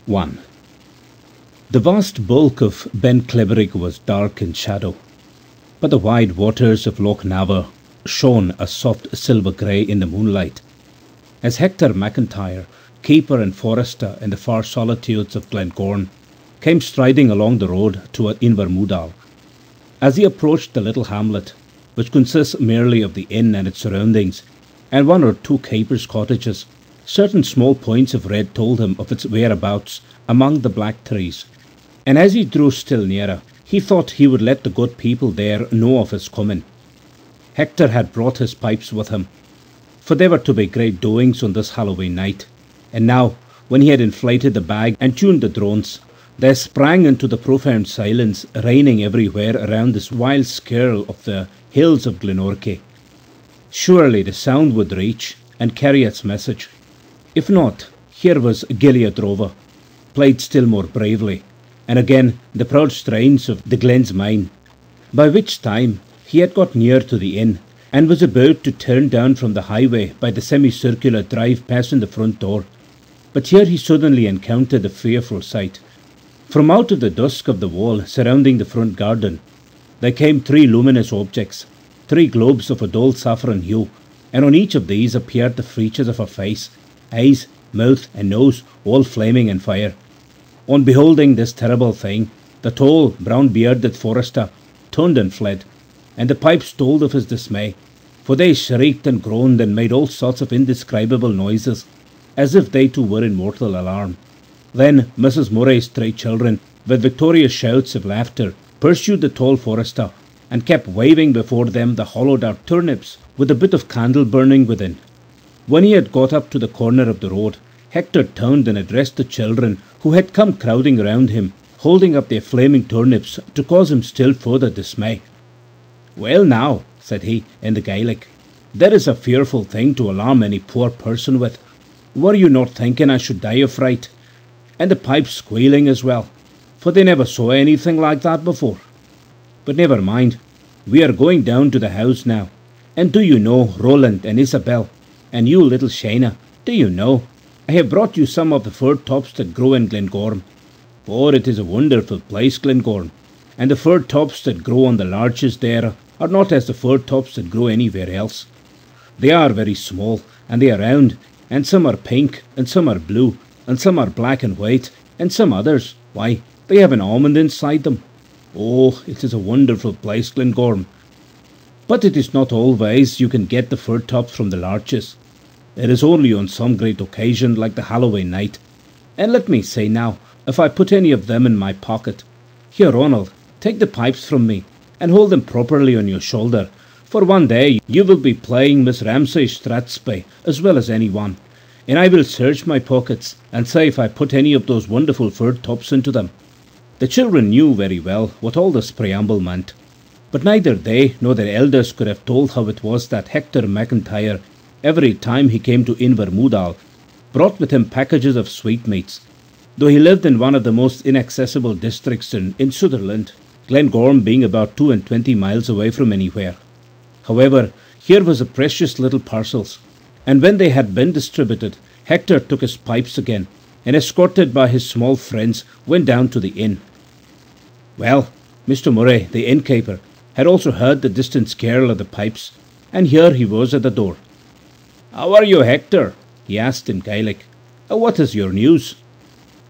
1. The vast bulk of Ben Cleverig was dark in shadow, but the wide waters of Loch Nava shone a soft silver grey in the moonlight, as Hector McIntyre, keeper and forester in the far solitudes of Glengorm, came striding along the road toward Invermoodal. As he approached the little hamlet, which consists merely of the inn and its surroundings, and one or two keepers' cottages, certain small points of red told him of its whereabouts among the black trees, and as he drew still nearer, he thought he would let the good people there know of his coming. Hector had brought his pipes with him, for there were to be great doings on this Halloween night, and now, when he had inflated the bag and tuned the drones, there sprang into the profound silence reigning everywhere around this wild skirl of the hills of Glenorchy. Surely the sound would reach and carry its message. If not, here was Gilead Rover, played still more bravely, and again the proud strains of the Glen's Mine, by which time he had got near to the inn, and was about to turn down from the highway by the semicircular drive passing the front door. But here he suddenly encountered a fearful sight. From out of the dusk of the wall surrounding the front garden, there came three luminous objects, three globes of a dull saffron hue, and on each of these appeared the features of a face, eyes, mouth, and nose, all flaming in fire. On beholding this terrible thing, the tall, brown-bearded forester turned and fled, and the pipes told of his dismay, for they shrieked and groaned and made all sorts of indescribable noises, as if they too were in mortal alarm. Then Mrs. Murray's three children, with victorious shouts of laughter, pursued the tall forester, and kept waving before them the hollowed-out turnips, with a bit of candle burning within. When he had got up to the corner of the road, Hector turned and addressed the children, who had come crowding round him, holding up their flaming turnips to cause him still further dismay. "Well now," said he, in the Gaelic, "there is a fearful thing to alarm any poor person with. Were you not thinking I should die of fright? And the pipes squealing as well, for they never saw anything like that before. But never mind, we are going down to the house now. And do you know, Roland and Isabel, and you, little Shayna, do you know, I have brought you some of the fir tops that grow in Glengorm. For it is a wonderful place, Glengorm, and the fir tops that grow on the larches there are not as the fir tops that grow anywhere else. They are very small, and they are round, and some are pink, and some are blue, and some are black and white, and some others, why, they have an almond inside them. Oh, it is a wonderful place, Glengorm. But it is not always you can get the fir tops from the larches. It is only on some great occasion like the Halloween night. And let me say now, if I put any of them in my pocket, here, Ronald, take the pipes from me, and hold them properly on your shoulder, for one day you will be playing Miss Ramsay Strathspey as well as any one, and I will search my pockets and say if I put any of those wonderful fir tops into them." The children knew very well what all this preamble meant, but neither they nor their elders could have told how it was that Hector McIntyre, every time he came to Invermoodal, brought with him packages of sweetmeats, though he lived in one of the most inaccessible districts in Sutherland, Glengorm being about 22 miles away from anywhere. However, here was a precious little parcels, and when they had been distributed, Hector took his pipes again, and escorted by his small friends, went down to the inn. Well, Mr. Murray, the innkeeper, had also heard the distant skirl of the pipes, and here he was at the door. "How are you, Hector?" he asked in Gaelic. "What is your news?"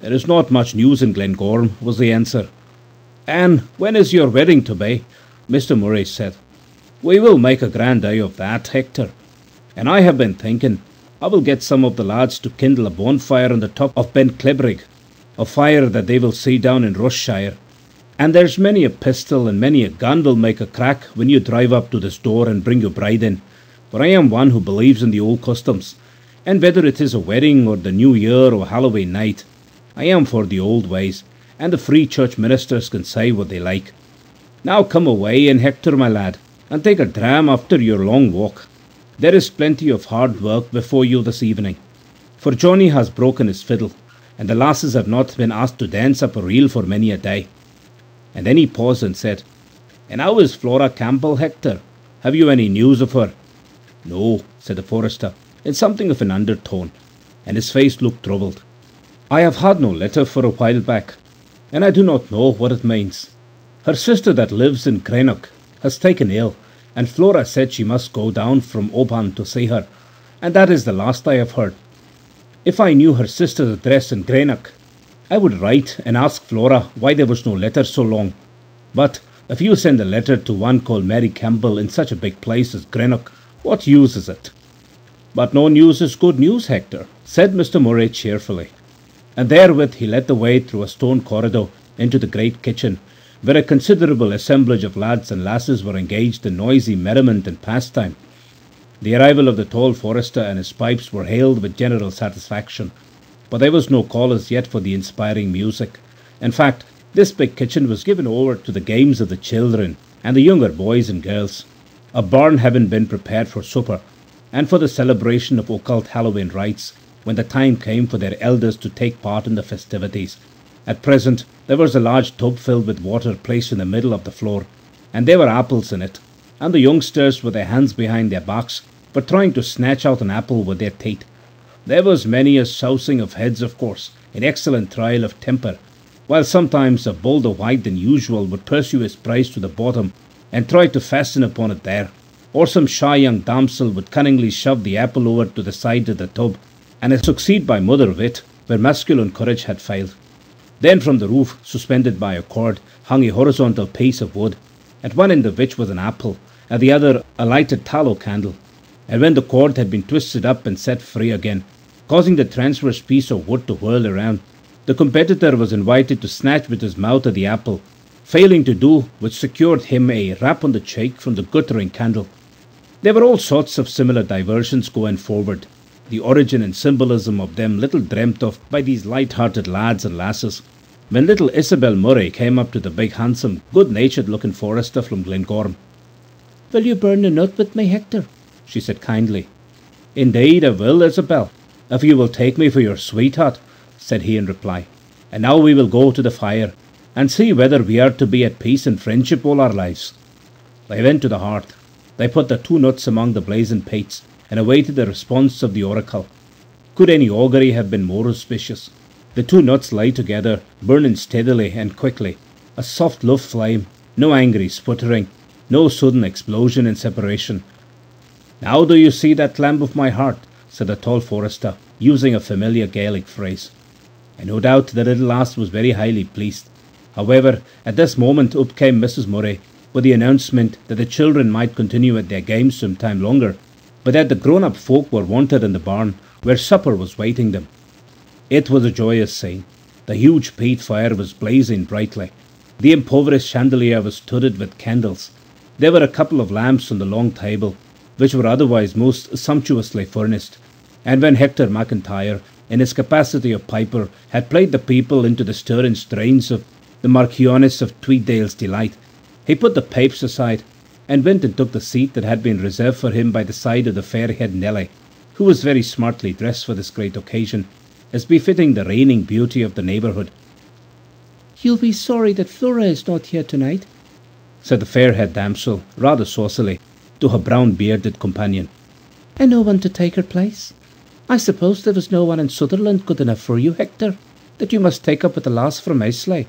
"There is not much news in Glengorm," was the answer. "And when is your wedding to be?" Mr. Murray said. "We will make a grand day of that, Hector. And I have been thinking I will get some of the lads to kindle a bonfire on the top of Ben Cleverig, a fire that they will see down in Rossshire. And there's many a pistol and many a gun will make a crack when you drive up to this door and bring your bride in, for I am one who believes in the old customs, and whether it is a wedding or the New Year or Halloween night, I am for the old ways, and the Free Church ministers can say what they like. Now come away, and Hector, my lad, and take a dram after your long walk. There is plenty of hard work before you this evening, for Johnny has broken his fiddle, and the lasses have not been asked to dance up a reel for many a day." And then he paused and said, "And how is Flora Campbell, Hector? Have you any news of her?" "No," said the forester, in something of an undertone, and his face looked troubled. I have had no letter for a while back, and I do not know what it means. Her sister that lives in Greenock has taken ill, and Flora said she must go down from Oban to see her, and that is the last I have heard. If I knew her sister's address in Greenock, I would write and ask Flora why there was no letter so long. But if you send a letter to one called Mary Campbell in such a big place as Greenock, what use is it? But no news is good news, Hector, said Mr. Murray cheerfully. And therewith he led the way through a stone corridor into the great kitchen, where a considerable assemblage of lads and lasses were engaged in noisy merriment and pastime. The arrival of the tall forester and his pipes were hailed with general satisfaction, but there was no call as yet for the inspiring music. In fact, this big kitchen was given over to the games of the children and the younger boys and girls, a barn having been prepared for supper, and for the celebration of occult Halloween rites, when the time came for their elders to take part in the festivities. At present there was a large tub filled with water placed in the middle of the floor, and there were apples in it, and the youngsters, with their hands behind their backs, were trying to snatch out an apple with their teeth. There was many a sousing of heads, of course, in excellent trial of temper, while sometimes a bolder wight than usual would pursue his prize to the bottom and try to fasten upon it there, or some shy young damsel would cunningly shove the apple over to the side of the tub, and succeed by mother wit where masculine courage had failed. Then from the roof, suspended by a cord, hung a horizontal piece of wood, at one end of which was an apple, at the other a lighted tallow candle, and when the cord had been twisted up and set free again, causing the transverse piece of wood to whirl around, the competitor was invited to snatch with his mouth at the apple, failing to do which secured him a rap on the cheek from the guttering candle. There were all sorts of similar diversions going forward, the origin and symbolism of them little dreamt of by these light-hearted lads and lasses, when little Isabel Murray came up to the big, handsome, good-natured-looking forester from Glengorm. "Will you burn a nut with me, Hector?" she said kindly. "Indeed I will, Isabel, if you will take me for your sweetheart," said he in reply. "And now we will go to the fire, and see whether we are to be at peace and friendship all our lives." They went to the hearth. They put the 2 nuts among the blazing pates, and awaited the response of the oracle. Could any augury have been more auspicious? The 2 nuts lay together, burning steadily and quickly, a soft love flame, no angry sputtering, no sudden explosion and separation. "Now do you see that lamb of my heart?" said the tall forester, using a familiar Gaelic phrase. And no doubt the little lass was very highly pleased. However, at this moment up came Mrs. Murray, with the announcement that the children might continue at their games some time longer, but that the grown-up folk were wanted in the barn, where supper was waiting them. It was a joyous scene. The huge peat fire was blazing brightly. The impoverished chandelier was studded with candles. There were a couple of lamps on the long table, which were otherwise most sumptuously furnished, and when Hector McIntyre, in his capacity of piper, had played the people into the stirring strains of the Marchioness of Tweeddale's Delight, he put the pipes aside, and went and took the seat that had been reserved for him by the side of the fair-haired Nelly, who was very smartly dressed for this great occasion, as befitting the reigning beauty of the neighbourhood. "You'll be sorry that Flora is not here tonight," said the fair-haired damsel, rather saucily, to her brown-bearded companion. "And no one to take her place? I suppose there was no one in Sutherland good enough for you, Hector, that you must take up with the lass from Islay.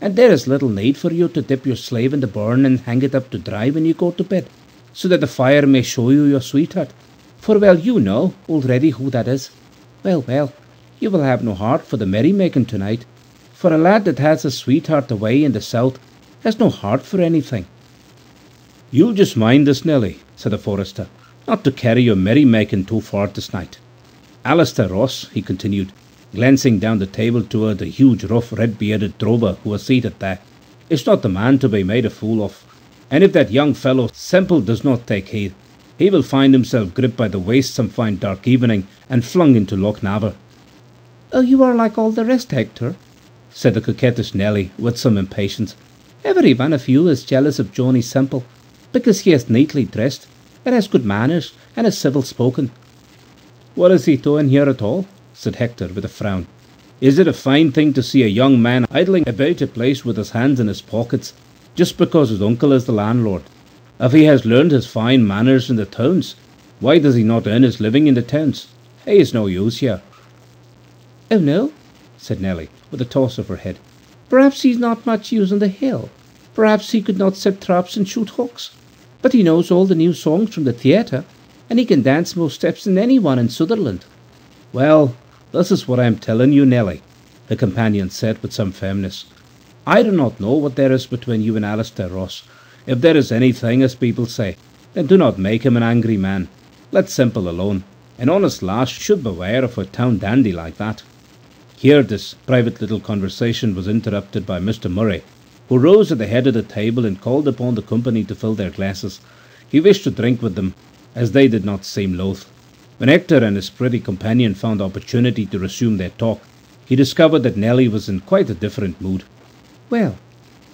And there is little need for you to dip your slave in the burn and hang it up to dry when you go to bed, so that the fire may show you your sweetheart, for well you know already who that is. Well, well, you will have no heart for the merrymaking tonight, for a lad that has a sweetheart away in the south has no heart for anything." "You'll just mind this, Nelly," said the forester, "not to carry your merrymaking too far this night. Alistair Ross," he continued, glancing down the table toward the huge, rough, red-bearded drover who was seated there, "is not the man to be made a fool of, and if that young fellow Semple does not take heed, he will find himself gripped by the waist some fine dark evening and flung into Loch Naver." "Oh, you are like all the rest, Hector," said the coquettish Nelly with some impatience. "Every one of you is jealous of Johnny Semple, because he is neatly dressed, and has good manners, and is civil-spoken." "What is he doing here at all?" said Hector with a frown. "Is it a fine thing to see a young man idling about a place with his hands in his pockets, just because his uncle is the landlord? If he has learned his fine manners in the towns, why does he not earn his living in the towns? He is no use here." "Oh no, said Nelly, with a toss of her head. "Perhaps he's not much use on the hill. Perhaps he could not set traps and shoot hawks. But he knows all the new songs from the theatre, and he can dance more steps than anyone in Sutherland." "Well, this is what I am telling you, Nelly," her companion said with some firmness. "I do not know what there is between you and Alister Ross. If there is anything, as people say, then do not make him an angry man. Let Simple alone. An honest lass should beware of a town dandy like that." Here this private little conversation was interrupted by Mr. Murray, who rose at the head of the table and called upon the company to fill their glasses. He wished to drink with them, as they did not seem loath. When Hector and his pretty companion found opportunity to resume their talk, he discovered that Nelly was in quite a different mood. "Well,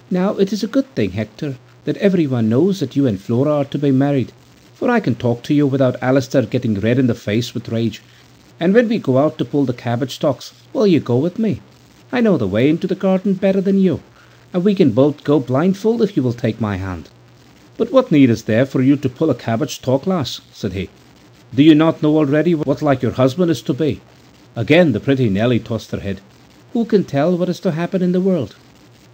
now it is a good thing, Hector, that everyone knows that you and Flora are to be married, for I can talk to you without Alister getting red in the face with rage. And when we go out to pull the cabbage stalks, will you go with me? I know the way into the garden better than you, and we can both go blindfold if you will take my hand." "But what need is there for you to pull a cabbage stalk, lass?" said he. "Do you not know already what like your husband is to be?" Again the pretty Nelly tossed her head. "Who can tell what is to happen in the world?"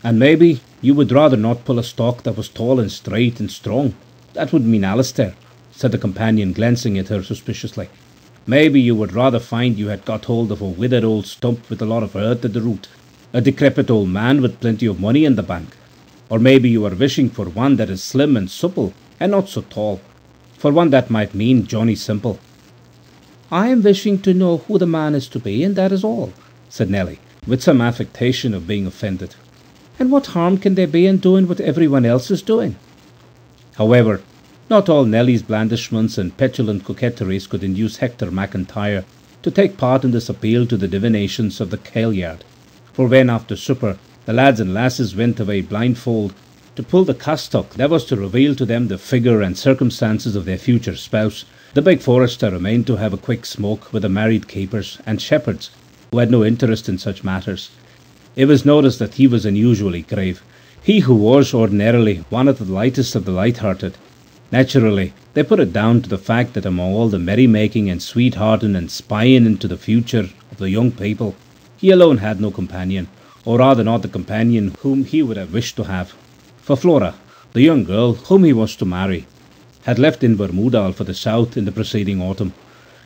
"And maybe you would rather not pull a stalk that was tall and straight and strong. That would mean Alister," said the companion, glancing at her suspiciously. "Maybe you would rather find you had got hold of a withered old stump with a lot of earth at the root, a decrepit old man with plenty of money in the bank. Or maybe you are wishing for one that is slim and supple and not so tall, for one that might mean Johnny Simple." "I am wishing to know who the man is to be, and that is all," said Nelly, with some affectation of being offended. "And what harm can there be in doing what everyone else is doing?" However, not all Nelly's blandishments and petulant coquetries could induce Hector McIntyre to take part in this appeal to the divinations of the Kailyard, for when after supper the lads and lasses went away blindfold to pull the cassock that was to reveal to them the figure and circumstances of their future spouse, the big forester remained to have a quick smoke with the married keepers and shepherds who had no interest in such matters. It was noticed that he was unusually grave, he who was ordinarily one of the lightest of the light-hearted. Naturally, they put it down to the fact that among all the merrymaking and sweethearting and spying into the future of the young people, he alone had no companion, or rather not the companion whom he would have wished to have. For Flora, the young girl whom he was to marry, had left Invermoodal for the south in the preceding autumn,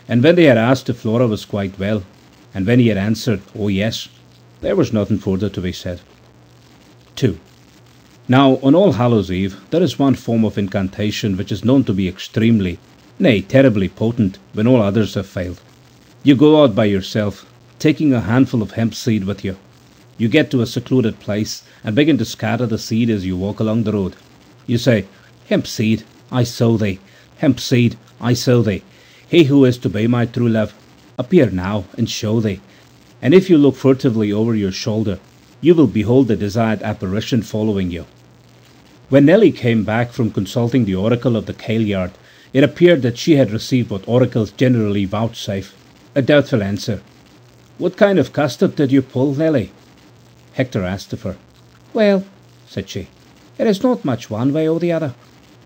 and when they had asked if Flora was quite well, and when he had answered, "Oh yes," there was nothing further to be said. 2. Now, on All Hallows Eve, there is one form of incantation which is known to be extremely, nay, terribly potent when all others have failed. You go out by yourself, taking a handful of hemp seed with you. You get to a secluded place and begin to scatter the seed as you walk along the road. You say, "Hemp seed, I sow thee. Hemp seed, I sow thee. He who is to be my true love, appear now and show thee." And if you look furtively over your shoulder, you will behold the desired apparition following you. When Nelly came back from consulting the oracle of the Kailyard, it appeared that she had received what oracles generally vouchsafe, a doubtful answer. "What kind of custard did you pull, Nelly?" Hector asked of her. "Well," said she, "it is not much one way or the other.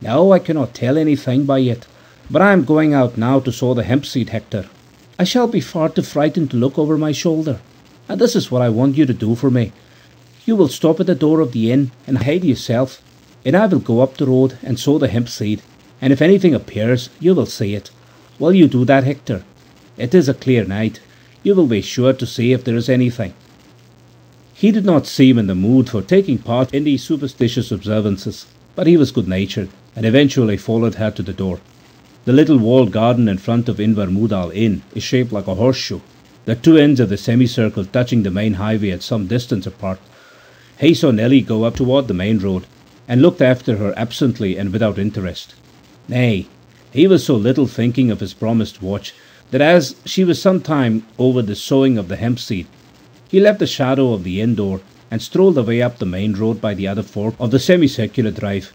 No, I cannot tell anything by it, but I am going out now to sow the hemp seed, Hector. I shall be far too frightened to look over my shoulder, and this is what I want you to do for me. You will stop at the door of the inn and hide yourself, and I will go up the road and sow the hemp seed, and if anything appears, you will see it. Will you do that, Hector? It is a clear night. You will be sure to see if there is anything." He did not seem in the mood for taking part in these superstitious observances, but he was good-natured, and eventually followed her to the door. The little walled garden in front of Invermoodal Inn is shaped like a horseshoe, the two ends of the semicircle touching the main highway at some distance apart. He saw Nelly go up toward the main road, and looked after her absently and without interest. Nay, he was so little thinking of his promised watch, that as she was some time over the sowing of the hemp seed, he left the shadow of the inn door and strolled away up the main road by the other fork of the semicircular drive.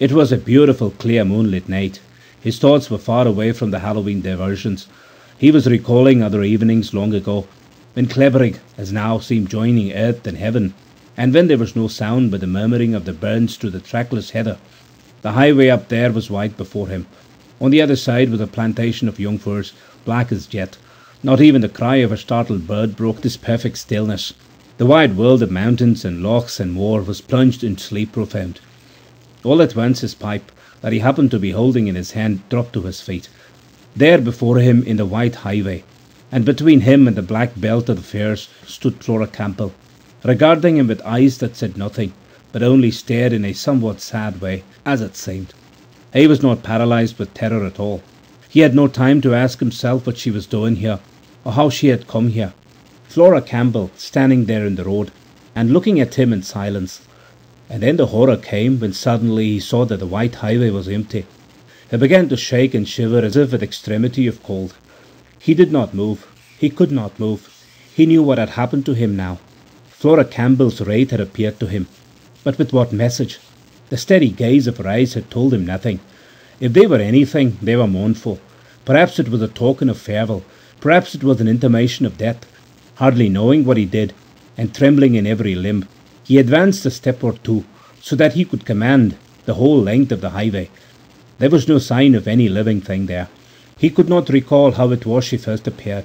It was a beautiful, clear moonlit night. His thoughts were far away from the Halloween diversions. He was recalling other evenings long ago, when Clebrig as now seemed joining earth and heaven, and when there was no sound but the murmuring of the burns through the trackless heather. The highway up there was white before him. On the other side was a plantation of young firs, black as jet. Not even the cry of a startled bird broke this perfect stillness. The wide world of mountains and lochs and moor was plunged in sleep profound. All at once his pipe, that he happened to be holding in his hand, dropped to his feet. There before him in the white highway, and between him and the black belt of the firs, stood Flora Campbell, regarding him with eyes that said nothing, but only stared in a somewhat sad way, as it seemed. He was not paralyzed with terror at all. He had no time to ask himself what she was doing here, or how she had come here. Flora Campbell, standing there in the road, and looking at him in silence. And then the horror came when suddenly he saw that the white highway was empty. He began to shake and shiver as if with extremity of cold. He did not move. He could not move. He knew what had happened to him now. Flora Campbell's wraith had appeared to him. But with what message? The steady gaze of her eyes had told him nothing. If they were anything, they were mournful. Perhaps it was a token of farewell. Perhaps it was an intimation of death. Hardly knowing what he did, and trembling in every limb, he advanced a step or two, so that he could command the whole length of the highway. There was no sign of any living thing there. He could not recall how it was she first appeared.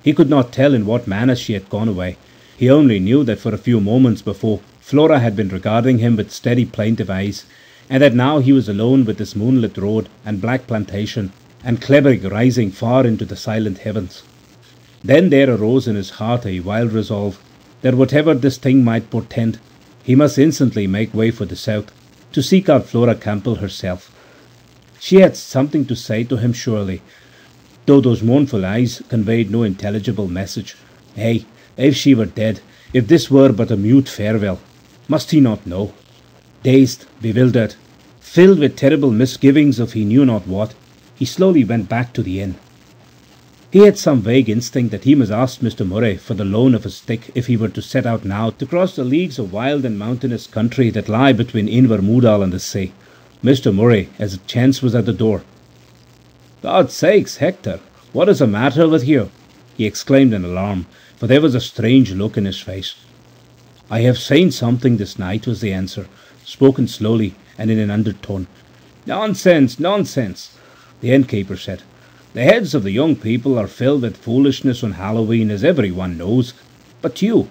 He could not tell in what manner she had gone away. He only knew that for a few moments before, Flora had been regarding him with steady plaintive eyes, and that now he was alone with this moonlit road and black plantation, and Clebrig rising far into the silent heavens. Then there arose in his heart a wild resolve that whatever this thing might portend, he must instantly make way for the south, to seek out Flora Campbell herself. She had something to say to him surely, though those mournful eyes conveyed no intelligible message. Ay, if she were dead, if this were but a mute farewell, must he not know? Dazed, bewildered, filled with terrible misgivings of he knew not what, he slowly went back to the inn. He had some vague instinct that he must ask Mr. Murray for the loan of a stick if he were to set out now to cross the leagues of wild and mountainous country that lie between Invermoodal and the sea. Mr. Murray, as it chanced, was at the door. "God's sakes, Hector, what is the matter with you?" he exclaimed in alarm, for there was a strange look in his face. "I have seen something this night," was the answer, spoken slowly and in an undertone. "Nonsense, nonsense," the innkeeper said. "The heads of the young people are filled with foolishness on Halloween, as every one knows. But you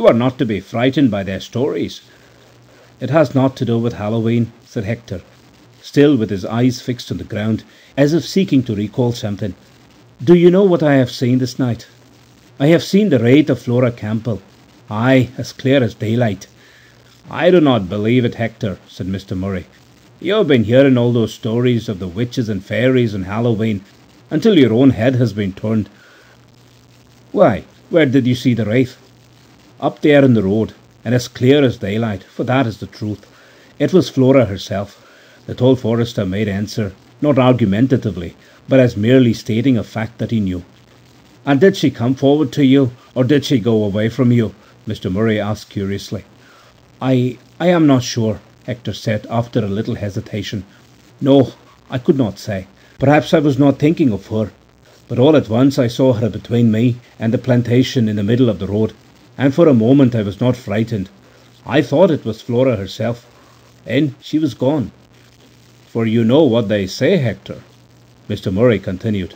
are not to be frightened by their stories." "It has naught to do with Halloween," said Hector, still with his eyes fixed on the ground, as if seeking to recall something. "Do you know what I have seen this night? I have seen the wraith of Flora Campbell. Aye, as clear as daylight." "I do not believe it, Hector," said Mr. Murray. "You have been hearing all those stories of the witches and fairies on Halloween until your own head has been turned. Why, where did you see the wraith?" "Up there in the road, and as clear as daylight, for that is the truth. It was Flora herself," the tall forester made answer, not argumentatively, but as merely stating a fact that he knew. "And did she come forward to you, or did she go away from you?" Mr. Murray asked curiously. I am not sure," Hector said after a little hesitation. "No, I could not say. Perhaps I was not thinking of her. But all at once I saw her between me and the plantation in the middle of the road, and for a moment I was not frightened. I thought it was Flora herself. Then she was gone." "For you know what they say, Hector," Mr. Murray continued.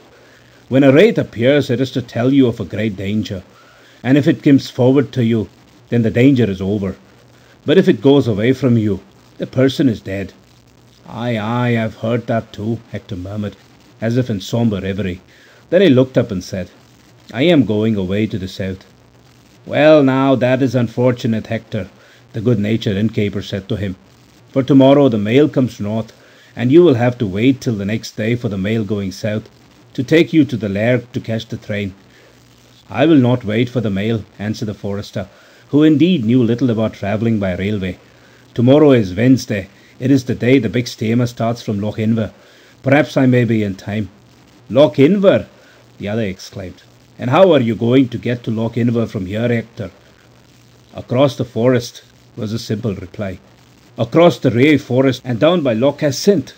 "When a wraith appears, it is to tell you of a great danger, and if it comes forward to you, then the danger is over. But if it goes away from you, the person is dead." "Aye, aye, I've heard that too," Hector murmured, as if in sombre reverie. Then he looked up and said, "I am going away to the south." "Well, now, that is unfortunate, Hector," the good-natured innkeeper said to him. "For tomorrow the mail comes north, and you will have to wait till the next day for the mail going south, to take you to the Lairg to catch the train." "I will not wait for the mail," answered the forester, who indeed knew little about travelling by railway. "Tomorrow is Wednesday. It is the day the big steamer starts from Loch Inver. Perhaps I may be in time." "Loch Inver!" the other exclaimed. "And how are you going to get to Loch Inver from here, Hector?" "Across the forest," was the simple reply. "Across the Ray forest and down by Loch Assynt.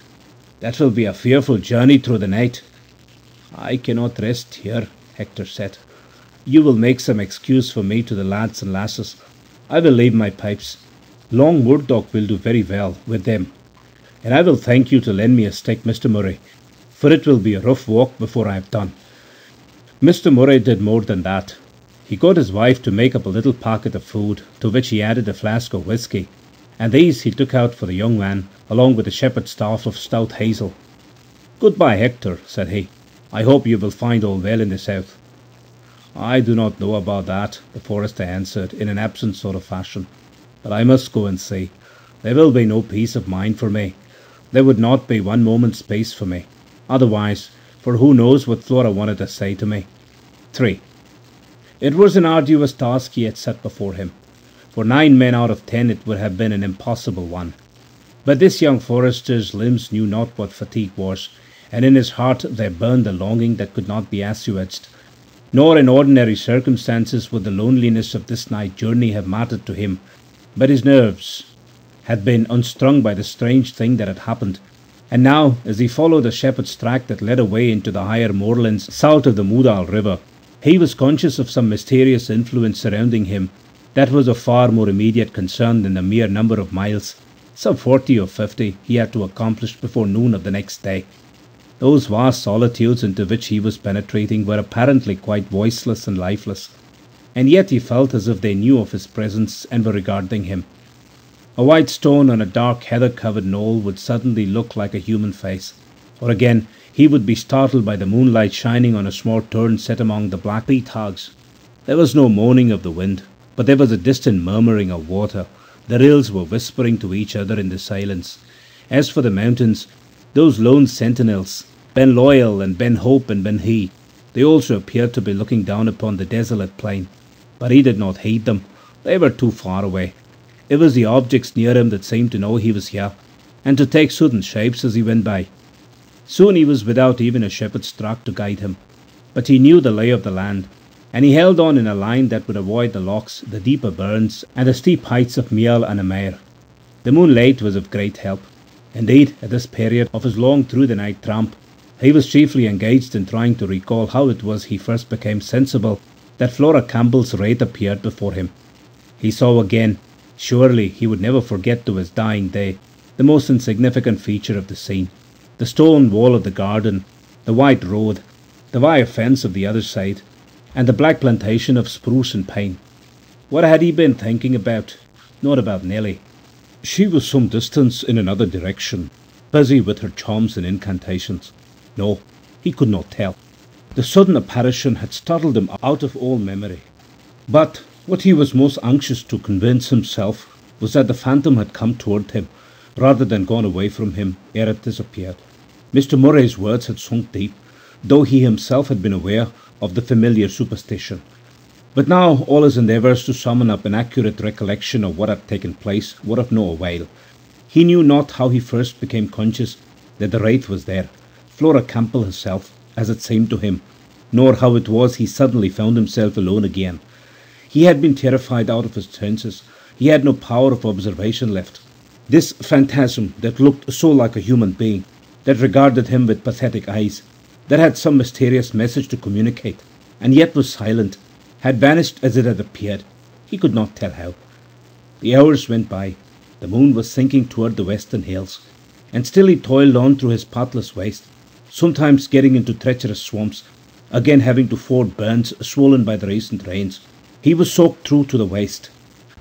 That will be a fearful journey through the night." "I cannot rest here," Hector said. "You will make some excuse for me to the lads and lasses. I will leave my pipes. Long Murdoch will do very well with them. And I will thank you to lend me a stick, Mr. Murray, for it will be a rough walk before I have done." Mr. Murray did more than that. He got his wife to make up a little packet of food, to which he added a flask of whisky, and these he took out for the young man, along with a shepherd's staff of stout hazel. "Goodbye, Hector," said he. "I hope you will find all well in the south." "I do not know about that," the forester answered in an absent sort of fashion, "but I must go and see. There will be no peace of mind for me. There would not be one moment's peace for me, otherwise, for who knows what Flora wanted to say to me." 3. It was an arduous task he had set before him. For 9 men out of 10 it would have been an impossible one. But this young forester's limbs knew not what fatigue was, and in his heart there burned a longing that could not be assuaged. Nor in ordinary circumstances would the loneliness of this night journey have mattered to him, but his nerves had been unstrung by the strange thing that had happened, and now, as he followed the shepherd's track that led away into the higher moorlands south of the Moudal river, he was conscious of some mysterious influence surrounding him that was of far more immediate concern than the mere number of miles, some 40 or 50, he had to accomplish before noon of the next day. Those vast solitudes into which he was penetrating were apparently quite voiceless and lifeless, and yet he felt as if they knew of his presence and were regarding him. A white stone on a dark heather-covered knoll would suddenly look like a human face, or again he would be startled by the moonlight shining on a small turn set among the black peat-hogs. There was no moaning of the wind, but there was a distant murmuring of water. The rills were whispering to each other in the silence. As for the mountains, those lone sentinels, Ben Loyal and Ben Hope and Ben He, they also appeared to be looking down upon the desolate plain. But he did not heed them. They were too far away. It was the objects near him that seemed to know he was here, and to take sudden shapes as he went by. Soon he was without even a shepherd's track to guide him, but he knew the lay of the land, and he held on in a line that would avoid the lochs, the deeper burns, and the steep heights of Mial and Amare. The moonlight was of great help. Indeed, at this period of his long through-the-night tramp, he was chiefly engaged in trying to recall how it was he first became sensible that Flora Campbell's wraith appeared before him. He saw again, surely he would never forget to his dying day, the most insignificant feature of the scene, the stone wall of the garden, the white road, the wire fence of the other side, and the black plantation of spruce and pine. What had he been thinking about? Not about Nellie. She was some distance in another direction, busy with her charms and incantations. No, he could not tell. The sudden apparition had startled him out of all memory. But what he was most anxious to convince himself was that the phantom had come toward him, rather than gone away from him ere it disappeared. Mr. Murray's words had sunk deep, though he himself had been aware of the familiar superstition. But now all his endeavours to summon up an accurate recollection of what had taken place were of no avail. He knew not how he first became conscious that the wraith was there, Flora Campbell herself, as it seemed to him, nor how it was he suddenly found himself alone again. He had been terrified out of his senses. He had no power of observation left. This phantasm that looked so like a human being, that regarded him with pathetic eyes, that had some mysterious message to communicate, and yet was silent, had vanished as it had appeared. He could not tell how. The hours went by. The moon was sinking toward the western hills, and still he toiled on through his pathless waste, sometimes getting into treacherous swamps, again having to ford burns swollen by the recent rains. He was soaked through to the waist,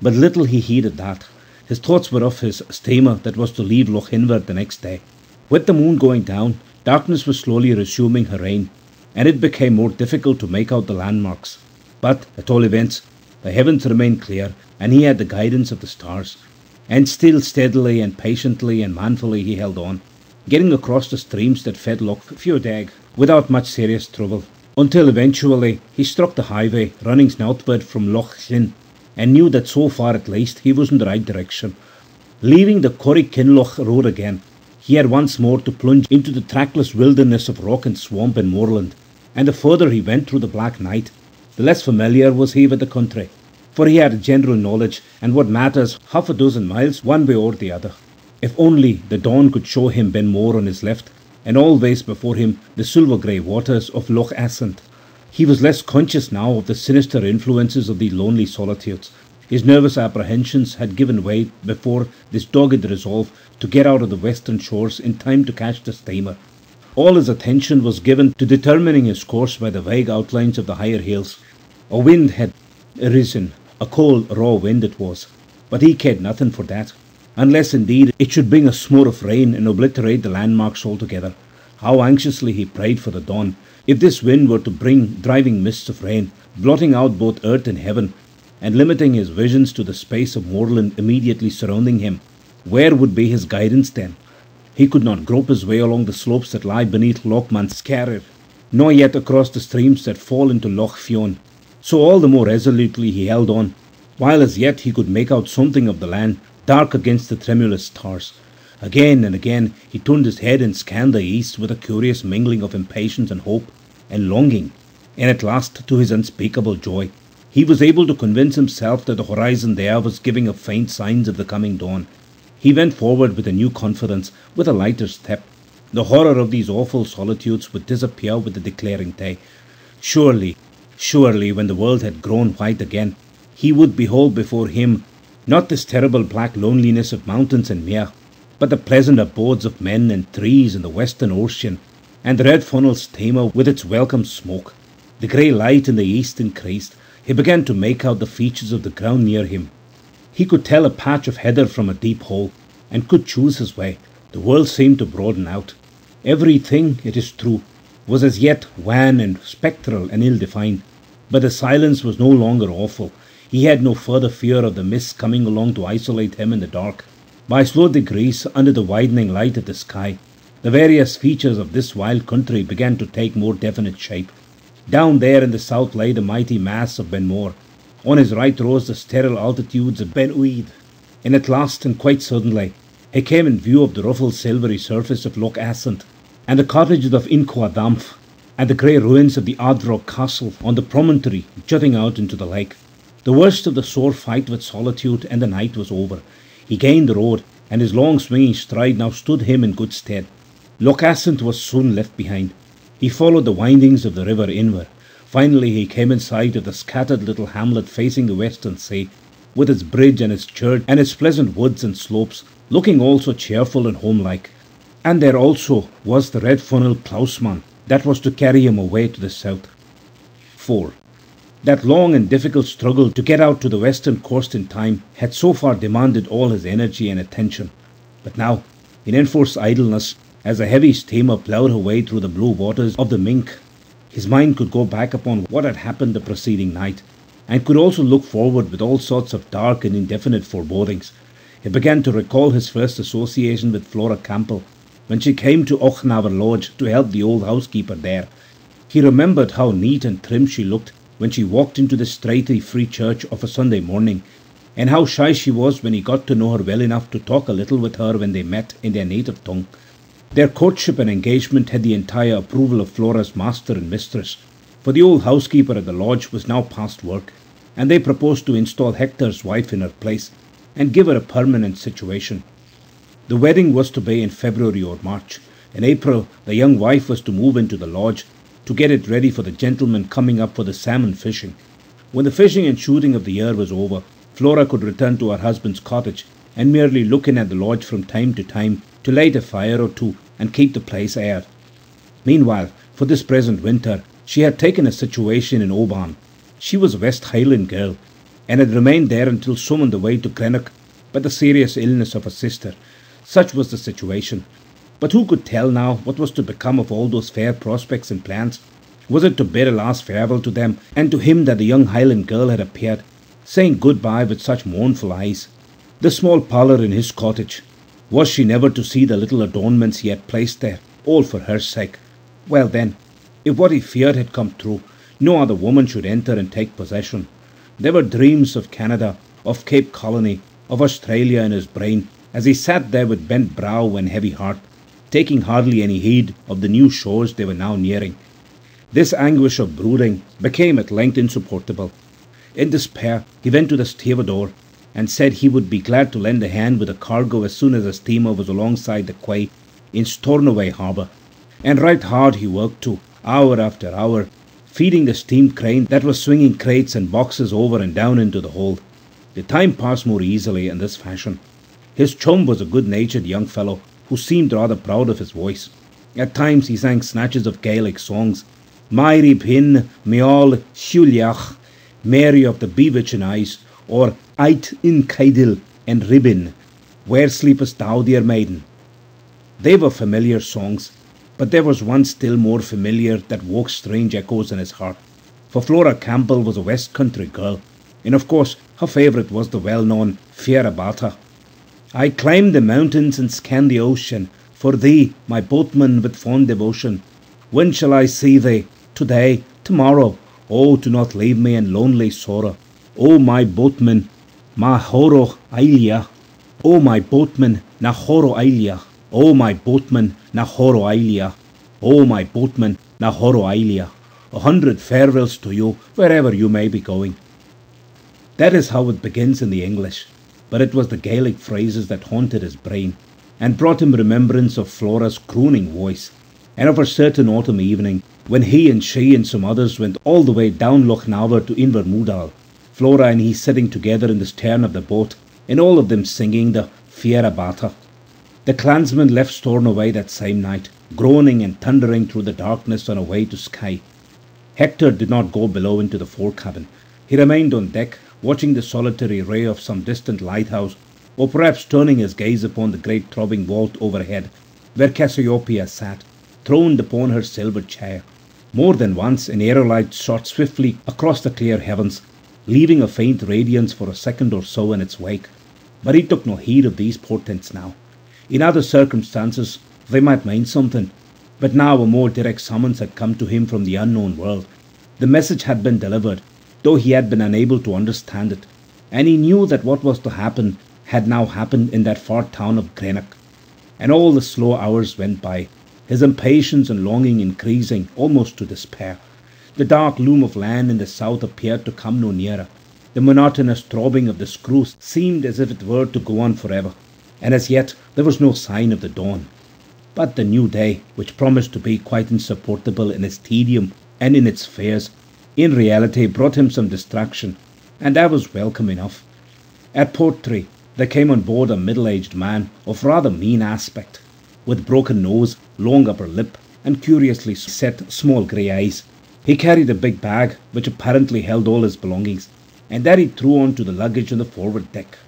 but little he heeded that. His thoughts were of his steamer that was to leave Loch Hinward the next day. With the moon going down, darkness was slowly resuming her reign, and it became more difficult to make out the landmarks. But, at all events, the heavens remained clear, and he had the guidance of the stars. And still steadily and patiently and manfully he held on, getting across the streams that fed Loch Fiodag without much serious trouble, until eventually he struck the highway running southward from Loch Lin, and knew that so far at least he was in the right direction. Leaving the Corrie Kinloch road again, he had once more to plunge into the trackless wilderness of rock and swamp and moorland, and the further he went through the black night, the less familiar was he with the country, for he had a general knowledge, and what matters half a dozen miles one way or the other. If only the dawn could show him Ben More on his left, and always before him the silver-grey waters of Loch Assynt. He was less conscious now of the sinister influences of these lonely solitudes. His nervous apprehensions had given way before this dogged resolve to get out of the western shores in time to catch the steamer. All his attention was given to determining his course by the vague outlines of the higher hills. A wind had arisen, a cold, raw wind it was, but he cared nothing for that, unless indeed it should bring a smour of rain and obliterate the landmarks altogether. How anxiously he prayed for the dawn! If this wind were to bring driving mists of rain, blotting out both earth and heaven, and limiting his visions to the space of moorland immediately surrounding him, where would be his guidance then? He could not grope his way along the slopes that lie beneath Loch Manscarrir, nor yet across the streams that fall into Loch Fionn. So all the more resolutely he held on, while as yet he could make out something of the land, dark against the tremulous stars. Again and again he turned his head and scanned the east with a curious mingling of impatience and hope and longing, and at last, to his unspeakable joy, he was able to convince himself that the horizon there was giving up faint signs of the coming dawn. He went forward with a new confidence, with a lighter step. The horror of these awful solitudes would disappear with the declaring day. Surely, surely, when the world had grown white again, he would behold before him not this terrible black loneliness of mountains and mere, but the pleasant abodes of men and trees in the western ocean, and the red funnel steamer with its welcome smoke. The grey light in the east increased. He began to make out the features of the ground near him. He could tell a patch of heather from a deep hole, and could choose his way. The world seemed to broaden out. Everything, it is true, was as yet wan and spectral and ill-defined, but the silence was no longer awful. He had no further fear of the mists coming along to isolate him in the dark. By slow degrees, under the widening light of the sky, the various features of this wild country began to take more definite shape. Down there in the south lay the mighty mass of Ben More. On his right rose the sterile altitudes of Ben Uid. And at last, and quite suddenly, he came in view of the ruffled silvery surface of Loch Assynt, and the cottages of Incoadamph, and the grey ruins of the Ardrock Castle on the promontory jutting out into the lake. The worst of the sore fight with solitude and the night was over. He gained the road, and his long swinging stride now stood him in good stead. Loch Assynt was soon left behind. He followed the windings of the river inward. Finally he came in sight of the scattered little hamlet facing the western sea, with its bridge and its church and its pleasant woods and slopes, looking all so cheerful and homelike. And there also was the red funnelled Plousman that was to carry him away to the south. 4. That long and difficult struggle to get out to the western coast in time had so far demanded all his energy and attention. But now, in enforced idleness, as a heavy steamer ploughed her way through the blue waters of the Mink, his mind could go back upon what had happened the preceding night, and could also look forward with all sorts of dark and indefinite forebodings. He began to recall his first association with Flora Campbell, when she came to Ochnaver Lodge to help the old housekeeper there. He remembered how neat and trim she looked when she walked into the Strathy Free Church of a Sunday morning, and how shy she was when he got to know her well enough to talk a little with her when they met in their native tongue. Their courtship and engagement had the entire approval of Flora's master and mistress, for the old housekeeper at the lodge was now past work, and they proposed to install Hector's wife in her place, and give her a permanent situation. The wedding was to be in February or March. In April the young wife was to move into the lodge, to get it ready for the gentlemen coming up for the salmon fishing. When the fishing and shooting of the year was over, Flora could return to her husband's cottage, and merely look in at the lodge from time to time to light a fire or two and keep the place aired. Meanwhile, for this present winter, she had taken a situation in Oban. She was a West Highland girl, and had remained there until summoned away to Greenock by the serious illness of her sister. Such was the situation. But who could tell now what was to become of all those fair prospects and plans? Was it to bid a last farewell to them, and to him that the young Highland girl had appeared, saying good-bye with such mournful eyes? The small parlour in his cottage, was she never to see the little adornments he had placed there, all for her sake? Well then, if what he feared had come true, no other woman should enter and take possession. There were dreams of Canada, of Cape Colony, of Australia in his brain, as he sat there with bent brow and heavy heart, taking hardly any heed of the new shores they were now nearing. This anguish of brooding became at length insupportable. In despair he went to the stevedore, and said he would be glad to lend a hand with a cargo as soon as the steamer was alongside the quay in Stornoway harbour. And right hard he worked too, hour after hour, feeding the steam crane that was swinging crates and boxes over and down into the hold. The time passed more easily in this fashion. His chum was a good-natured young fellow, who seemed rather proud of his voice, At times he sang snatches of Gaelic songs. Mairi Pin, Meol Shuliach, Mary of the Bewitching Eyes, or Ait in Kaidil and Ribbin, Where Sleepest Thou, Dear Maiden? They were familiar songs, but there was one still more familiar that woke strange echoes in his heart. For Flora Campbell was a West Country girl, and of course her favourite was the well-known Fiera Bata. I climbed the mountains and scanned the ocean, for thee, my boatman, with fond devotion. When shall I see thee? Today, tomorrow. Oh, do not leave me in lonely sorrow. O my boatman, ma horo ailia. O my boatman, na horo ailia. O my boatman, na horo ailia. O my boatman, na horo ailia. 100 farewells to you, wherever you may be going. That is how it begins in the English, but it was the Gaelic phrases that haunted his brain, and brought him remembrance of Flora's crooning voice, and of a certain autumn evening, when he and she and some others went all the way down Loch Naver to Invermoodal, Flora and he sitting together in the stern of the boat, and all of them singing the Fiera Bata. The clansmen left Stornoway that same night, groaning and thundering through the darkness on a way to Skye. Hector did not go below into the forecabin. He remained on deck, watching the solitary ray of some distant lighthouse, or perhaps turning his gaze upon the great throbbing vault overhead, where Cassiopeia sat, throned upon her silver chair. More than once an aerolite shot swiftly across the clear heavens, leaving a faint radiance for a second or so in its wake. But he took no heed of these portents now. In other circumstances they might mean something, but now a more direct summons had come to him from the unknown world. The message had been delivered, though he had been unable to understand it, and he knew that what was to happen had now happened in that far town of Greenock. And all the slow hours went by, his impatience and longing increasing almost to despair. The dark loom of land in the south appeared to come no nearer. The monotonous throbbing of the screws seemed as if it were to go on forever, and as yet there was no sign of the dawn. But the new day, which promised to be quite insupportable in its tedium and in its fears, in reality brought him some distraction, and that was welcome enough. At Portree there came on board a middle-aged man of rather mean aspect, with broken nose, long upper lip, and curiously set small grey eyes. He carried a big bag, which apparently held all his belongings, and that he threw on to the luggage on the forward deck.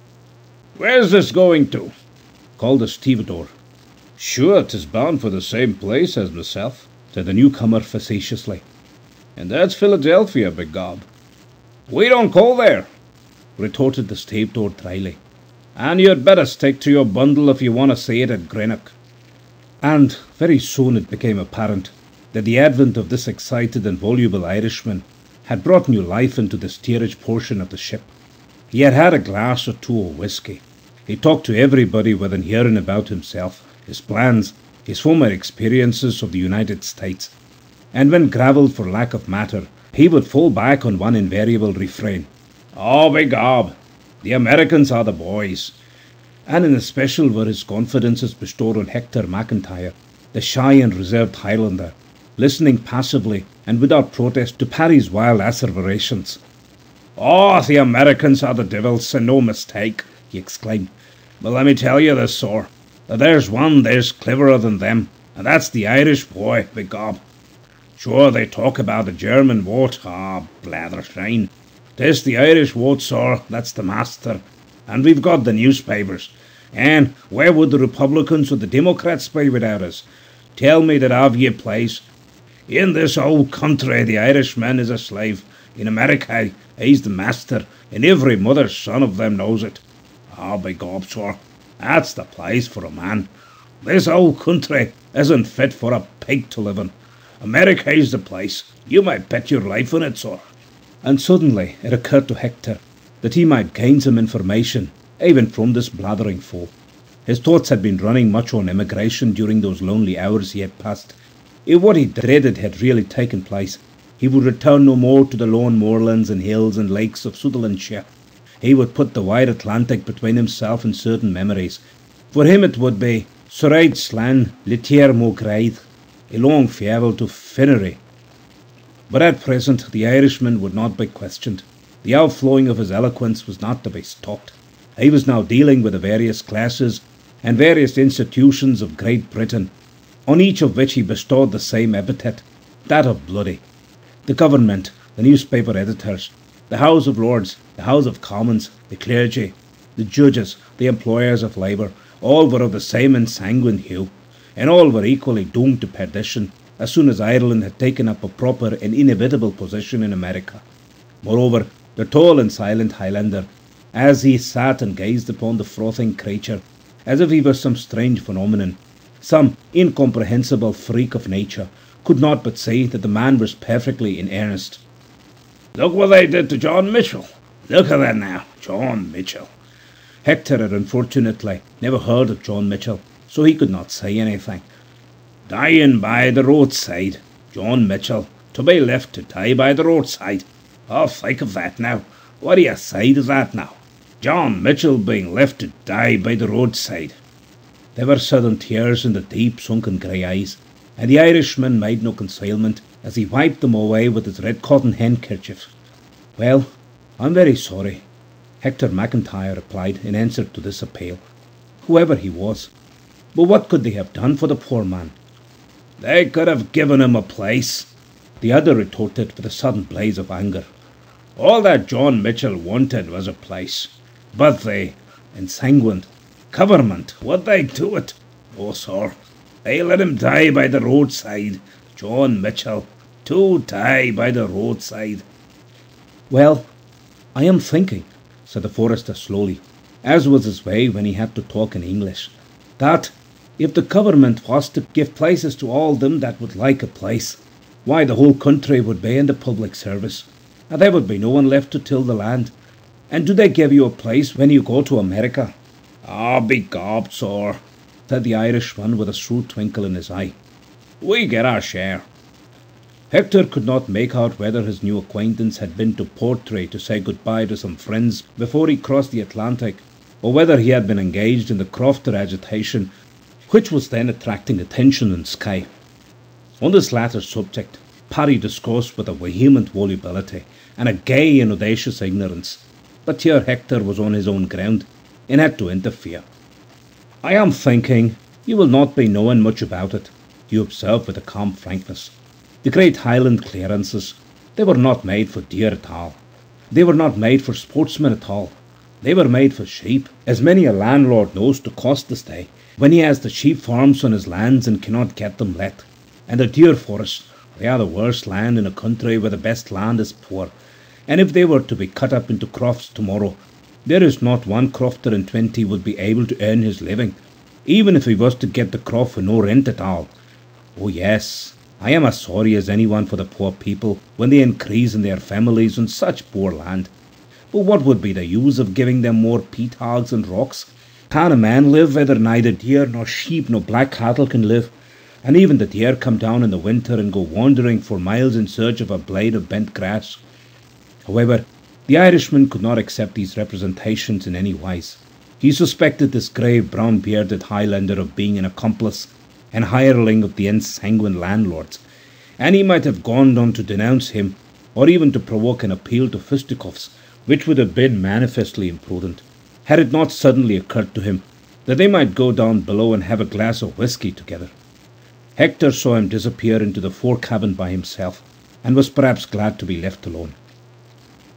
"Where's this going to?" called the stevedore. "Sure, 'tis bound for the same place as myself," said the newcomer facetiously. "And that's Philadelphia, begob." "We don't call there," retorted the stevedore dryly. "And you'd better stick to your bundle if you want to see it at Greenock." And very soon it became apparent that the advent of this excited and voluble Irishman had brought new life into the steerage portion of the ship. He had had a glass or two of whisky. He talked to everybody within hearing about himself, his plans, his former experiences of the United States, and when gravelled for lack of matter, he would fall back on one invariable refrain: "Oh, begob, the Americans are the boys." And in especial were his confidences bestowed on Hector McIntyre, the shy and reserved Highlander, listening passively and without protest to Parry's wild asseverations. "Oh, the Americans are the devils, and no mistake," he exclaimed. "But let me tell you this, sir, that there's one there's cleverer than them, and that's the Irish boy, begob. Sure, they talk about the German vote. Ah, blathershine. 'Tis the Irish vote, sir, that's the master, and we've got the newspapers. And where would the Republicans or the Democrats be without us? Tell me that I've ye place. In this old country the Irishman is a slave. In America he's the master, and every mother's son of them knows it. Ah, begob, sir, that's the place for a man. This old country isn't fit for a pig to live in. America's the place. You might bet your life on it, sir." And suddenly it occurred to Hector that he might gain some information even from this blathering fool. His thoughts had been running much on emigration during those lonely hours he had passed. If what he dreaded had really taken place, he would return no more to the lone moorlands and hills and lakes of Sutherlandshire. He would put the wide Atlantic between himself and certain memories. For him it would be Soraid Slan, Litier Mograid, a long farewell to Finnery. But at present the Irishman would not be questioned. The outflowing of his eloquence was not to be stopped. He was now dealing with the various classes and various institutions of Great Britain, on each of which he bestowed the same epithet, that of bloody. The government, the newspaper editors, the House of Lords, the House of Commons, the clergy, the judges, the employers of labour, all were of the same ensanguined hue, and all were equally doomed to perdition as soon as Ireland had taken up a proper and inevitable position in America. Moreover, the tall and silent Highlander, as he sat and gazed upon the frothing creature, as if he were some strange phenomenon, some incomprehensible freak of nature, could not but see that the man was perfectly in earnest. "Look what they did to John Mitchell! Look at that now, John Mitchell!" Hector had unfortunately never heard of John Mitchell, so he could not say anything. "Dying by the roadside, John Mitchell, to be left to die by the roadside. Oh, think of that now. What do you say to that now? John Mitchell being left to die by the roadside." There were sudden tears in the deep sunken grey eyes, and the Irishman made no concealment as he wiped them away with his red cotton handkerchief. "Well, I'm very sorry," Hector McIntyre replied in answer to this appeal, whoever he was. "But what could they have done for the poor man?" "They could have given him a place," the other retorted with a sudden blaze of anger. "All that John Mitchell wanted was a place. But they, ensanguined, government, what they do it? Oh, sir, they let him die by the roadside. John Mitchell, to die by the roadside." "Well, I am thinking," said the forester slowly, as was his way when he had to talk in English, "that if the government was to give places to all them that would like a place, why the whole country would be in the public service, and there would be no one left to till the land. And do they give you a place when you go to America?" "Ah, be gobbed, sir," said the Irishman with a shrewd twinkle in his eye. "We get our share." Hector could not make out whether his new acquaintance had been to Portray to say good-bye to some friends before he crossed the Atlantic, or whether he had been engaged in the Crofter agitation, which was then attracting attention in Skye. On this latter subject, Parry discoursed with a vehement volubility and a gay and audacious ignorance, but here Hector was on his own ground, and had to interfere. "I am thinking you will not be knowing much about it," he observed with a calm frankness. "The great Highland clearances, they were not made for deer at all. They were not made for sportsmen at all. They were made for sheep, as many a landlord knows to cost this day, when he has the sheep farms on his lands and cannot get them let. And the deer forests, they are the worst land in a country where the best land is poor, and if they were to be cut up into crofts tomorrow, there is not one crofter in 20 would be able to earn his living, even if he was to get the croft for no rent at all. Oh yes, I am as sorry as anyone for the poor people when they increase in their families on such poor land. But what would be the use of giving them more peat hogs and rocks? Can a man live where neither deer nor sheep nor black cattle can live? And even the deer come down in the winter and go wandering for miles in search of a blade of bent grass. However, the Irishman could not accept these representations in any wise. He suspected this grave brown-bearded Highlander of being an accomplice and hireling of the ensanguined landlords, and he might have gone on to denounce him, or even to provoke an appeal to fisticuffs, which would have been manifestly imprudent, had it not suddenly occurred to him that they might go down below and have a glass of whisky together. Hector saw him disappear into the fore-cabin by himself, and was perhaps glad to be left alone.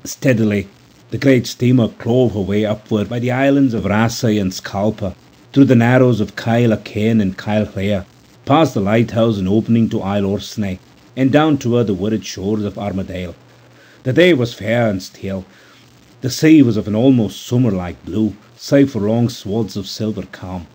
Steadily, the great steamer clove her way upward by the islands of Raasay and Scalpa, through the narrows of Kyle O'Kane and Kyle Rhea, past the lighthouse and opening to Isle Orsney, and down toward the wooded shores of Armadale. The day was fair and still. The sea was of an almost summer-like blue, save for long swaths of silver calm.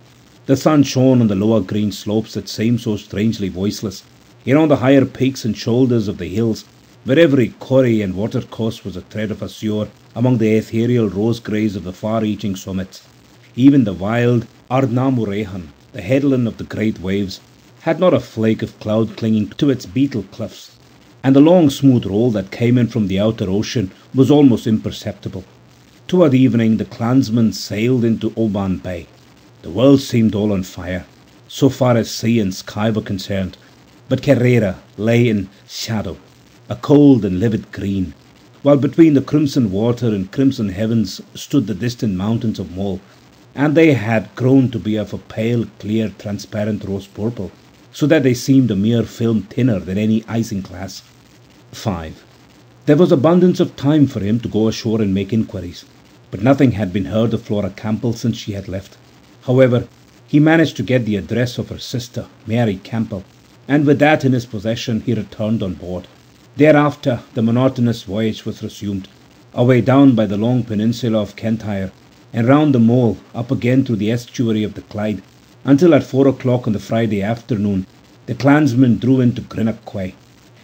The sun shone on the lower green slopes that seemed so strangely voiceless, and on the higher peaks and shoulders of the hills, where every corrie and watercourse was a thread of azure among the ethereal rose-greys of the far-reaching summits. Even the wild Ardnamurchan, the headland of the great waves, had not a flake of cloud clinging to its beetle cliffs, and the long smooth roll that came in from the outer ocean was almost imperceptible. Toward evening the clansmen sailed into Oban Bay. The world seemed all on fire, so far as sea and sky were concerned, but Kerrera lay in shadow, a cold and livid green, while between the crimson water and crimson heavens stood the distant mountains of Moll, and they had grown to be of a pale, clear, transparent rose-purple. so that they seemed a mere film thinner than any isinglass. 5. There was abundance of time for him to go ashore and make inquiries, but nothing had been heard of Flora Campbell since she had left. However, he managed to get the address of her sister, Mary Campbell, and with that in his possession he returned on board. Thereafter the monotonous voyage was resumed, away down by the long peninsula of Kentire, and round the mole, up again through the estuary of the Clyde, until at 4 o'clock on the Friday afternoon the clansmen drew into Greenock Quay,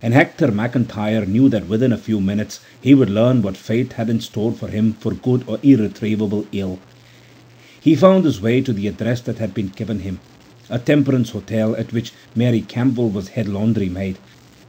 and Hector McIntyre knew that within a few minutes he would learn what fate had in store for him for good or irretrievable ill. He found his way to the address that had been given him, a temperance hotel at which Mary Campbell was head laundry maid.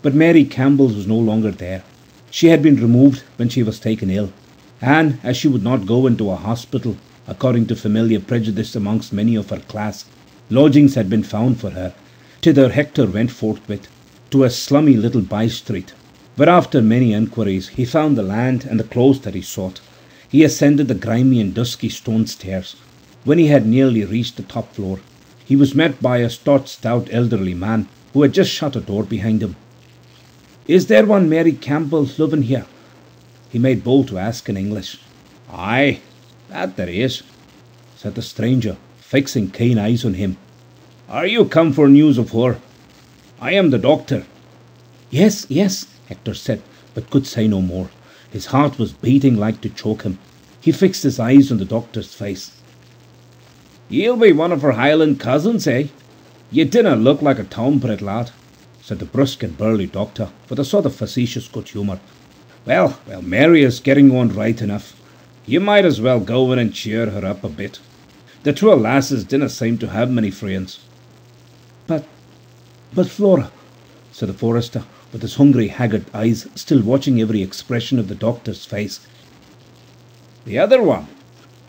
But Mary Campbell was no longer there. She had been removed when she was taken ill, and as she would not go into a hospital, according to familiar prejudice amongst many of her class, lodgings had been found for her. Thither Hector went forthwith, to a slummy little by-street, where after many enquiries he found the land and the clothes that he sought. He ascended the grimy and dusky stone stairs. When he had nearly reached the top floor, he was met by a stout elderly man who had just shut a door behind him. "Is there one Mary Campbell living here?" he made bold to ask in English. "Aye, that there is," said the stranger, fixing keen eyes on him. "Are you come for news of her? I am the doctor." "Yes, yes," Hector said, but could say no more. His heart was beating like to choke him. He fixed his eyes on the doctor's face. "You'll be one of her Highland cousins, eh? You dinna look like a town-bred lad," said the brusque and burly doctor, with a sort of facetious good humour. Well, Mary is getting on right enough. You might as well go in and cheer her up a bit. The twa lasses dinna seem to have many friends." But Flora," said the forester, with his hungry, haggard eyes still watching every expression of the doctor's face. "The other one?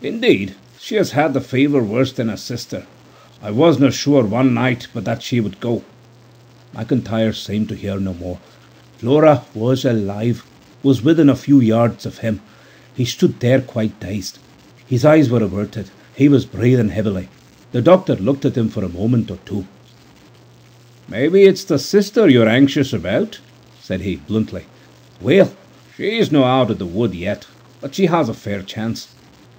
Indeed, she has had the fever worse than her sister. I wasna sure one night but that she would go." McIntyre seemed to hear no more. Flora was alive, was within a few yards of him. He stood there quite dazed. His eyes were averted. He was breathing heavily. The doctor looked at him for a moment or two. "Maybe it's the sister you're anxious about," said he bluntly. "Well, she's no out of the wood yet, but she has a fair chance.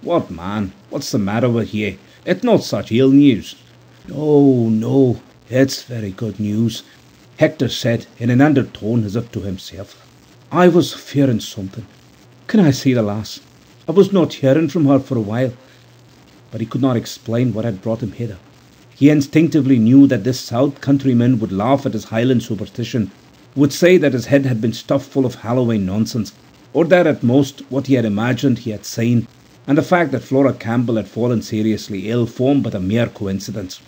What, man, what's the matter with ye? It's not such ill news." No, it's very good news," Hector said in an undertone as if to himself. "I was fearing something. Can I see the lass? I was not hearing from her for a while." But he could not explain what had brought him hither. He instinctively knew that this south countryman would laugh at his Highland superstition, would say that his head had been stuffed full of Halloween nonsense, or that at most what he had imagined he had seen, and the fact that Flora Campbell had fallen seriously ill formed but a mere coincidence.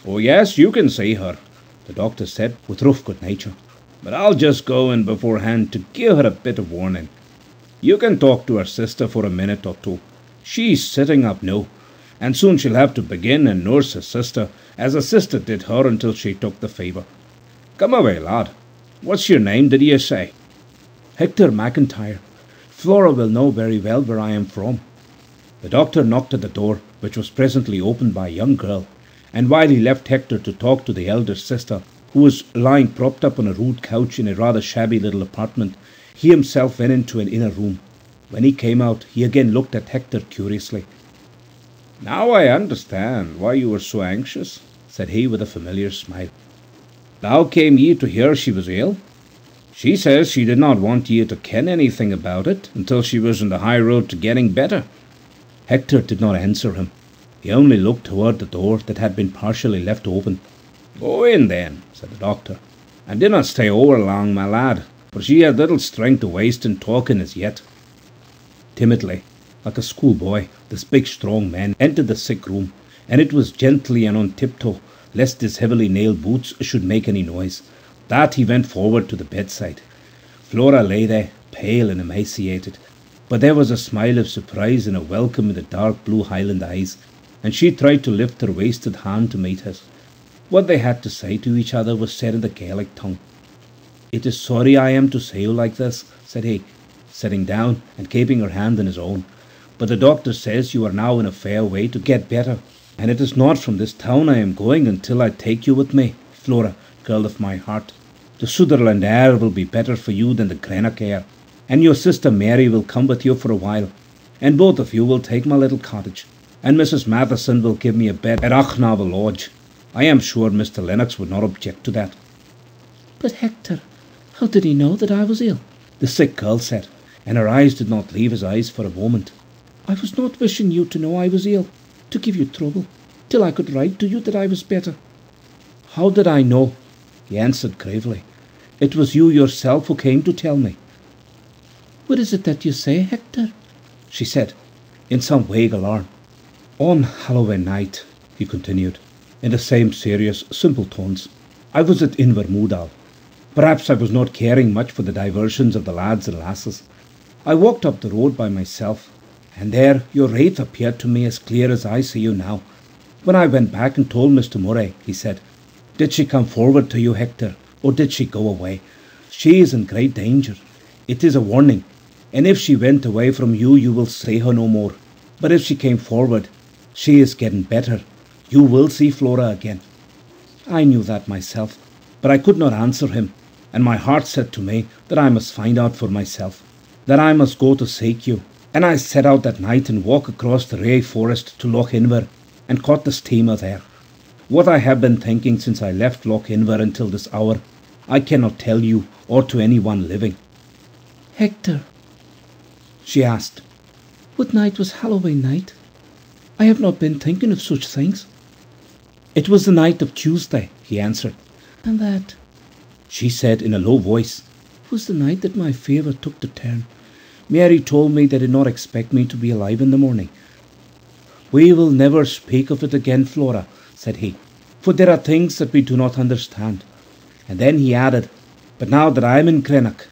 "Oh yes, you can see her," the doctor said with rough good nature, "but I'll just go in beforehand to give her a bit of warning. You can talk to her sister for a minute or two. She's sitting up now, and soon she'll have to begin and nurse her sister, as her sister did her until she took the fever. Come away, lad. What's your name, did you say?" "Hector McIntyre. Flora will know very well where I am from." The doctor knocked at the door, which was presently opened by a young girl, and while he left Hector to talk to the elder sister, who was lying propped up on a rude couch in a rather shabby little apartment, he himself went into an inner room. When he came out, he again looked at Hector curiously. "Now I understand why you were so anxious," said he with a familiar smile. "How came ye to hear she was ill? She says she did not want ye to ken anything about it until she was on the high road to getting better." Hector did not answer him. He only looked toward the door that had been partially left open. "Go in, then," said the doctor, "and dinna stay over long, my lad, for she has little strength to waste in talking as yet." Timidly, like a schoolboy, this big strong man entered the sick room, and it was gently and on tiptoe, lest his heavily nailed boots should make any noise, that he went forward to the bedside. Flora lay there, pale and emaciated, but there was a smile of surprise and a welcome in the dark blue Highland eyes, and she tried to lift her wasted hand to meet his. What they had to say to each other was said in the Gaelic tongue. "It is sorry I am to say you like this," said he, sitting down and keeping her hand in his own, "but the doctor says you are now in a fair way to get better, and it is not from this town I am going until I take you with me. Flora, girl of my heart, the Sutherland air will be better for you than the Greenock air, and your sister Mary will come with you for a while, and both of you will take my little cottage, and Mrs. Matheson will give me a bed at Achnavel Lodge. I am sure Mr. Lennox would not object to that." "But Hector, how did he know that I was ill?" the sick girl said, and her eyes did not leave his eyes for a moment. "I was not wishing you to know I was ill, to give you trouble, till I could write to you that I was better." "How did I know?" he answered gravely. "It was you yourself who came to tell me." "What is it that you say, Hector?" she said, in some vague alarm. "On Halloween night," he continued, in the same serious, simple tones, "I was at Invermoodal. Perhaps I was not caring much for the diversions of the lads and lasses. I walked up the road by myself, and there your wraith appeared to me as clear as I see you now. When I went back and told Mr. Murray, he said, 'Did she come forward to you, Hector, or did she go away? She is in great danger. It is a warning, and if she went away from you, you will see her no more. But if she came forward, she is getting better. You will see Flora again.' I knew that myself, but I could not answer him, and my heart said to me that I must find out for myself, that I must go to seek you, and I set out that night and walked across the Ray forest to Loch Inver, and caught the steamer there. What I have been thinking since I left Loch Inver until this hour, I cannot tell you or to anyone living." "Hector," she asked, "what night was Halloween night? I have not been thinking of such things." "It was the night of Tuesday," he answered. "And that," she said in a low voice, "was the night that my fever took the turn. Mary told me they did not expect me to be alive in the morning." "We will never speak of it again, Flora," said he, "for there are things that we do not understand." And then he added, "But now that I am in Greenock,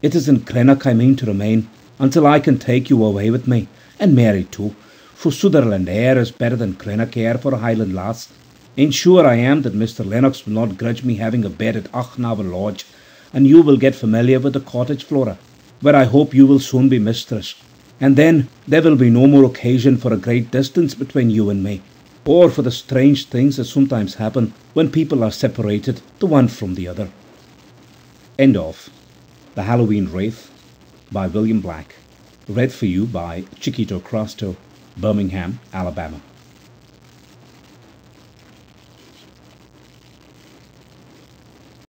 it is in Greenock I mean to remain until I can take you away with me, and Mary too, for Sutherland air is better than Greenock air for a Highland lass. And sure I am that Mr. Lennox will not grudge me having a bed at Achnavel Lodge, and you will get familiar with the cottage, Flora, where I hope you will soon be mistress, and then there will be no more occasion for a great distance between you and me, or for the strange things that sometimes happen when people are separated the one from the other." End of The Halloween Wraith by William Black. Read for you by Chiquito Crasto, Birmingham, Alabama.